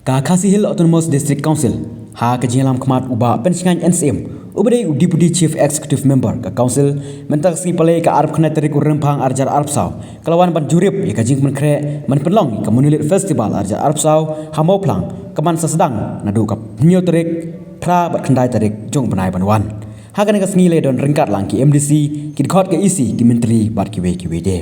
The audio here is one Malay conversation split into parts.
Ka Khasi Hill Autonomous District Council ha ka jingalam khmat uba pensingan NCM ubade deputy chief executive member ka council mentak si pale ka arp khna tarik urempang arjar arpsaw kalawan ban jurip ya ka jing menkre man penlong ka munilit festival arjar arpsaw hamau plang kaman sasedang nadu ka nyo tarik tra bat khandai tarik jong banai banwan ha ka ne ka sngi le don ringkat lang ki MDC ki khot ka isi ki menteri bat ki we de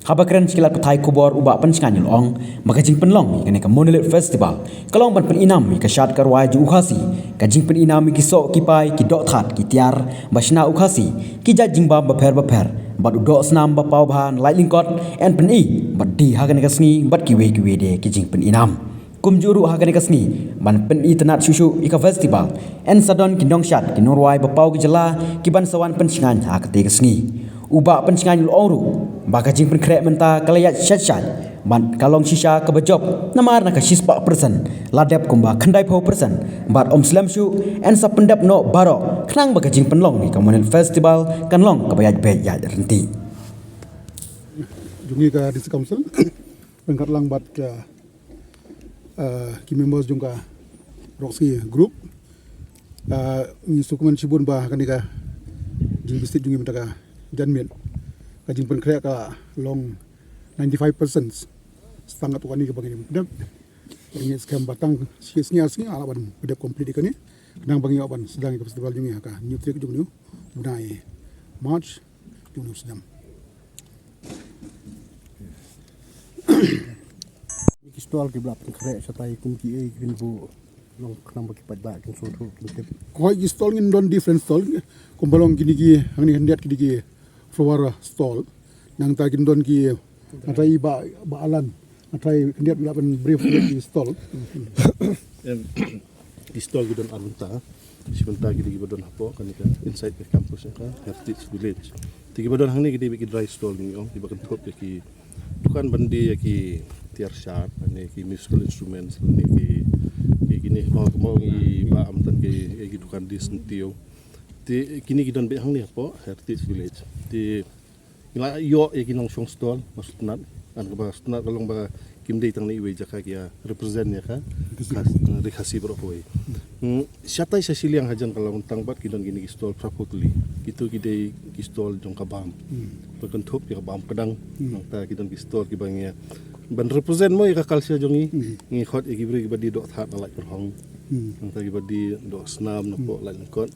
Habakran sekilat petai kubor ubak pencingan yulong maka jing penlong kene ka monolit festival kalong ban peninam ka syat karwai ju ukhasi ka jing peninam ki sok ki pai ki dok that ki tiar basna ukhasi ki ja jing ba baper bat udok snam ba pau bhan lightning cot en peni bat di ha kene ka sngi bat ki we de ki jing peninam kumjuru ha kene ka sngi ban peni tenat susu ika festival en sadon ki dong syat ki norwai ba pau ki jela ki ban sawan pencingan ha ka sngi ubak pencingan yulong ru baka jing pen krek menta kalayat syat ban kalong shisha ka bajob namar na ka 6% ladep kumba khandai pho persen bat om slam shu en sa pendap no baro khnang baka jing penlong ni kamonen festival kanlong ka bayat be ya renti jungi ka district council pengkat lang bat ka ki members jung ka Roxy group ni sukuman sibun ba kanika jing bistik jungi menta ka janmen kajing pen krea ka long 95% setengah tuan ni ke bagi ni ini skam batang sia-sia ala ban bedep complete kan ni nang bagi aban sedang ke festival jungi ka new trick jungi bunai march jungi sedang Kistol ke belakang krea satai kumki green bu long kenang bagi pada kin soto kin koi kistol ngin don different stall kumbalong gini gi angni hendiat gini gi flora stall nang ta kin don ki atai ba alan atai hendiat laban brief di stall di stall gudon arunta sebentar gidi gibadon hapo kan inside the campus ka heritage village tigi badon hangni gidi biki dry stall ni ong tiba kan kop ki dukan bandi ki tiar sharp ne ki musical instruments ne ki gini mau ba am tan ki dukan di sentio ti kini gidan be hangni hapo heritage village ti ila yo nong shong stall masutnat an ka ba stnat kalong ba kimdei tang ni we jaka kia represent ya ka rekhasi bro boy syatai sasiliang hajan kalau tang bat kidon gini ki stall properly itu kidei ki stall jong ka bam berkentup ya bam pedang ta kidon ki stall ki bangya ban represent mo ka kalsia jongi ngi khot e gibri ki badi dok that alai perhong ta ki badi dok snam no po lai kot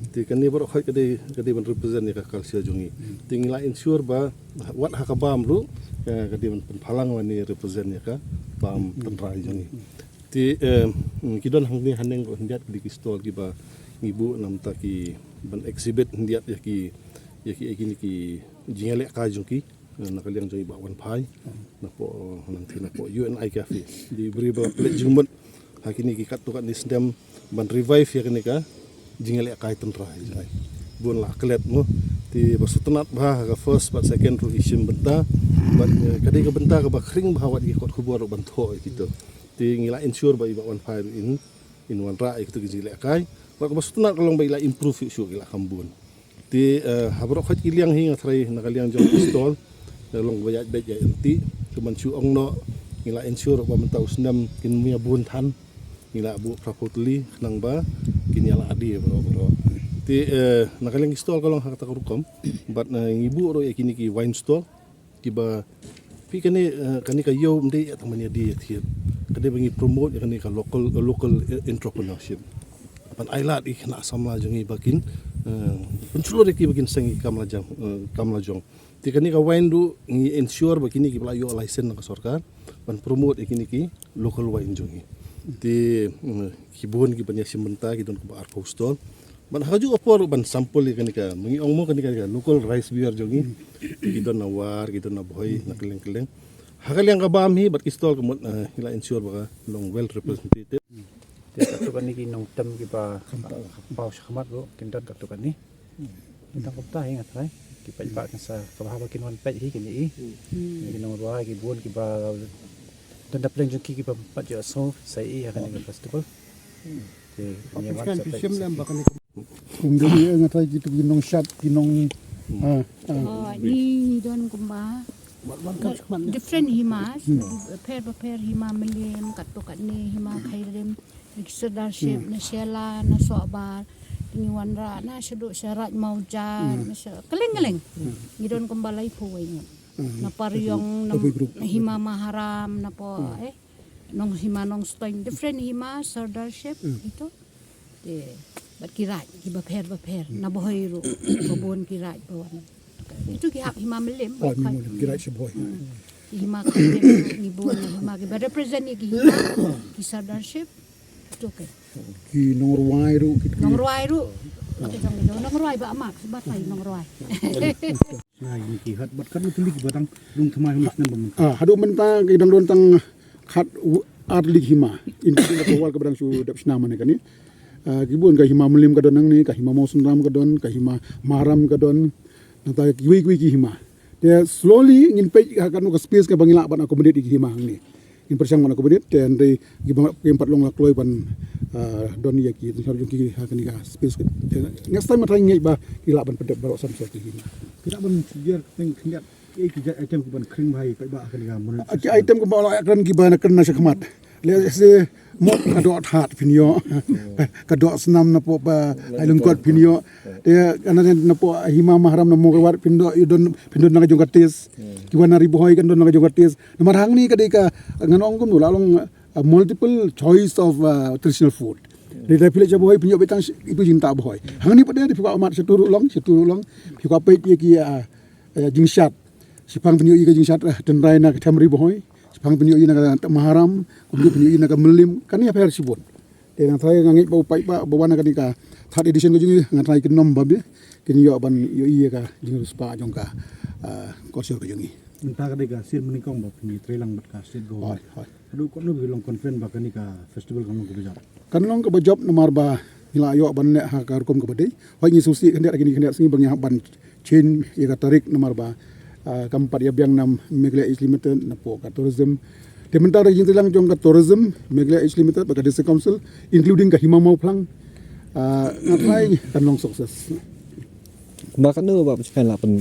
ti kan ni bro khot kade ban represent ya ka kalsia jongi tingla ensure ba wat ha ka bam ru kade ban phalang wani represent ya ka bam tanrai jongi ti kidon hangni haneng ko ndiat di stall ki ba ngibu nam ta ki ban exhibit ndiat ya ki ekini ki jingale ka jongi nakaliang jongi ba wan phai napo nanti napo UNI cafe di beri ba plate jumut hakini ki kat tukat ni sendam ban revive ya kini ka jingale ka tanrai jai bun la klet mo ti basutenat ba ka first but second ru isim benta ban kadai ka benta ka ba kring ba wat ki kot khubor ban tho gitu ti ngila ensure ba iba wan phai in wan ra itu jingale kai ba basutenat kalong ba ila improve isu ila kambun ti habro khat kiliang hi ngathrai nakaliang jong stall long bayat bet ya enti cuman su ong no ngila ensure ba mentau sendam kin mia bun than ngila bu properly nang ba kin yala adi bro ti nakaling stall kalong hakata kurukom but ngibu ro yakini ki wine stall ki ba pi kani ka yo mde tamanya di thian kade bangi promote kani ka local entrepreneurship pan ailat ik na samla jongi bakin penculo ki bakin sangi kamlajong ti kani ka wine du ngi ensure bakini ki pala yo license na sarkar pan promote ikini ki local wine jongi ti kibun ki banya simenta ki don ko ar stall ban haju opor ban sample ikani ka mengi ongmo kani ka local rice beer jongi ki don na war ki don na boy na keleng hakaliang ka bam hi bat ki stall ko ila ensure baka long well represented katukan ni kinong tem ki pa pau khamat ro kindan katukan ni kindan kopta hi ngatrai ki pa ba sa kabahaba kinwan pet hi kini kinong wa ki bon ki ba dan da plan ki pa pat jo so sai akan ni festival te ni wan sa pet kung dili ngatai gitu ginong shot ginong ni don kumba different himas, pair hima melim, katukat ni hima khairim, leadership na syala na soabar, tingwan ra na syaduk syarat maujan, keling-keling. Gidon kembalai puwing. Na pariyong na hima maharam na po nong hima nong stoin different hima leadership itu. Bat kirat giba pair na boy ro babon kirat bawan. Itu kihap hima melim. Oh, kira si boy. Hima kaya ngibon hima giba represent ni hima leadership itu ke. Ki nongruai ru Nongruai ru. Ate jang ni nongruai ba amak sebat lai nongruai. Nah, ini kihat buat kan itu lagi batang lung themai humas nem bam. hadu mentang ki dang don tang khat atlik hima in ki ko wal ka brang su dap snama ne kani gibon ka hima melim ka don nang ni ka hima mosun ram ka don ka hima maram ka don nata ki ki hima dia slowly ngin pe ka kan ka space ka bangila ban accommodate ki hima ni in persang man accommodate ten dei gibang empat long lak loy ban don ya ki tu sarju ki ha kan ka space ka next time matang ngai ba ki la ban pedap barok sam so ki hima Tidak ban biar teng kendiat ki item ku ban kring bhai kai ba kan ga mun. Aki item ko bala akran ki bana kan na sakmat le se mo ka dot hat pinyo ka dot snam na po ba ailung kot pinyo de kana na po hima mahram na mo war pindo idon na jong katis ki wana ribo hoy kan don na jong katis na marhang ni ka de ka nganong kum lalong multiple choice of traditional food di pilih jabo hoy pinyo betang ibu jinta boy hang ni pada di pika amat seturu long pika pe ki jingshat sipang pinyo i ka jingshat den rai na tham ribo hoy sipang pinyo i na maharam kumju pinyo i na melim kan ya per sibon de na thai ngangi bau pai ba bawana kan ka third edition ko jingi ngatai kin nom babe kin yo ban yo i ka jing spa jong ka kosor ko jingi Entah kadai ka sir menikong ba pini trelang bat ka state go. Aduh kok no bilong conference ba kan ka festival kan ko bijak. Kan long ka job nomor ba ila yo ban ne ha ka kum ka badai hoy ni susi kan dia gini kan dia singi bang ban chain ya ka tarik nomor ba kampat ya biang nam Meghalaya East Limited na po ka tourism tementar jing tilang jong ka tourism Meghalaya East Limited ba ka district council including ka himamau plang ngatai kan long sukses Bakit no ba kan la pen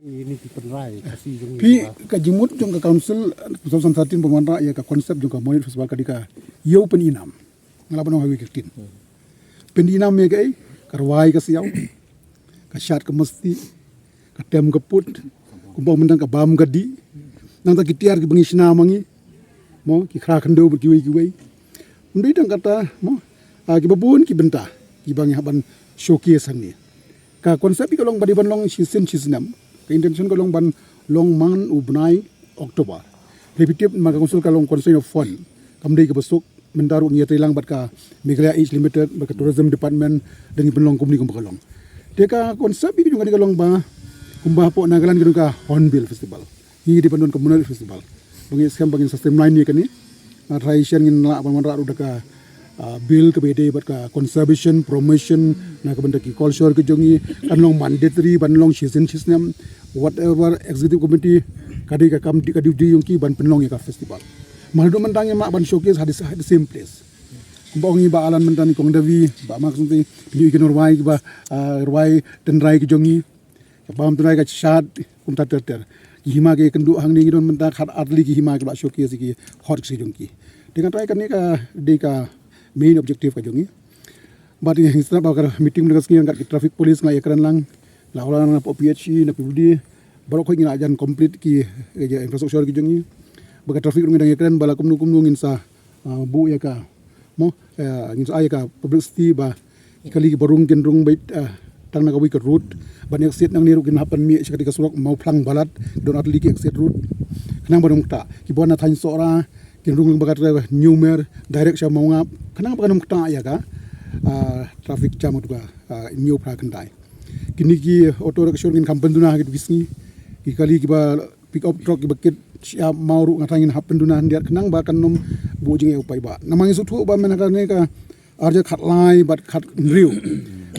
Ini di penrai kasih jong. pi ka jimut jong ka council 2013 pemanra ya ka konsep jong ka monit festival ka dika yo pen inam ngalaban no hawi kitin pen inam me kai karwai ka siaw ka syat ka mesti ka tem ka put kumpang mendang ka bam gadi nang ta kitiar ki bengi sina mangi mo ki khra khando ki wei undai dang kata mo ki babun ki benta ki bangi haban showcase hang ni ka konsep ki long badi ban long sinam ka intention ko long ban long man ubnai Oktober repetitive maka konsul ka long concern of fund kamdei ka besok mendaru ngia trilang bat ka Meghalaya East Limited bat ka tourism department dengan penlong kumni kum bakalong dia ka konsep ini juga dikalong ba kumbah po nagalan gidong ka Hornbill Festival ni di pandon communal festival bangin skam bangin system line ni kani na tradition ngin la ban ra udah ka bill ke bede bat ka conservation promotion na ka benda ki culture ke jongi kan long mandatory ban long season system whatever executive committee kadi ka kam kadi di yongki ban penlong ya ka festival maldo mentang mak ban showcase hadis the same place kumbang ni ba alan mentani kong davi ba mak sunti ni ikin orwai ba orwai den rai ke jongi bam tunai ka chat kum ta ter hima ke kendu hang ni don mentang khat atli ki hima ke ba showcase ki hot ki jongi dengan trai kan ni ka de ka main objective ka jongi but in hisra ba ka meeting dengan ski ngat traffic police ngai ekran lang la ola na po PHC na PUD baru ko ngina ajan complete ki infrastructure ki jongi baga traffic ngai ekran bala kumnu ngin sa bu ya ka mo ngin sa ay ka publicity ba ikali ki barung gendrung bait tang na kawi ka route ban exit nang niru kin hapan mi sikati ka surok mau plang balat don atli ki exit route kanang barung ta ki bona thain sora gendrung baga numer direct sa mau ngap kanang ba kanang ta ya ka traffic jam tu ka new pra kendai kini ki auto rickshaw ngin kampen duna hagit bisni ikali ki ba pick up truck ki bakit siya mauru ngatangin happen duna handiat kenang ba kanom bujing e upai ba namangi sutu ba menakane ka arja khat lai bat khat riu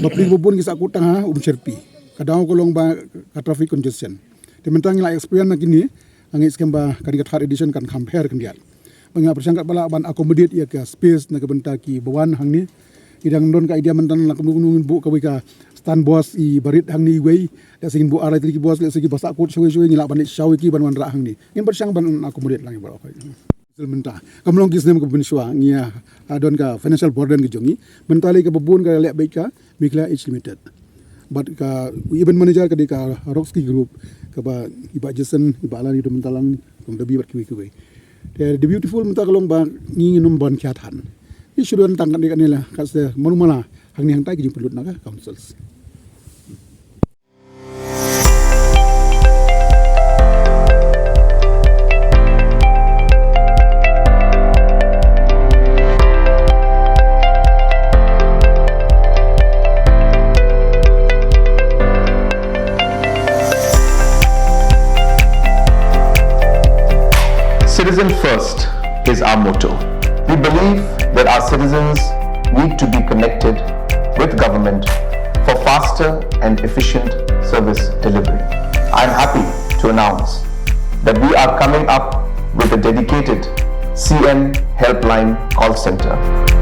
ba pri bubun ki sa kutang ha serpi kadang ko long ba ka traffic congestion te mentang la experience na kini angi skem ba kadi third edition kan compare kendiat banga persangkat bala ban accommodate ya ka space na ka benta ki bawan hang ni idang don ka idea mentan la kumungin bu ka tan bos I barit hang ni wei da singin bu arai tri bos le sigi basak kut shoi ngila ban shawi ki ban wan ra hang ni ngin bersang ban akomodat lang ba ko menta kamlong kis nem ko bin shwa ngia adon ka financial burden ki jongi mentali ka babun ka le baik ka mikla H limited but ka event manager ka di ka Roxy group ka ba iba Jason iba ala ni do mentalang kong dabi bat ki the beautiful menta kalong ba ngi nom ban kya than I suruhan tangkan di kanila kasi manumala hang ni hang tay kijing pelut na ka councils. Citizen first is our motto. We believe that our citizens need to be connected with government for faster and efficient service delivery. I am happy to announce that we are coming up with a dedicated CM helpline call center.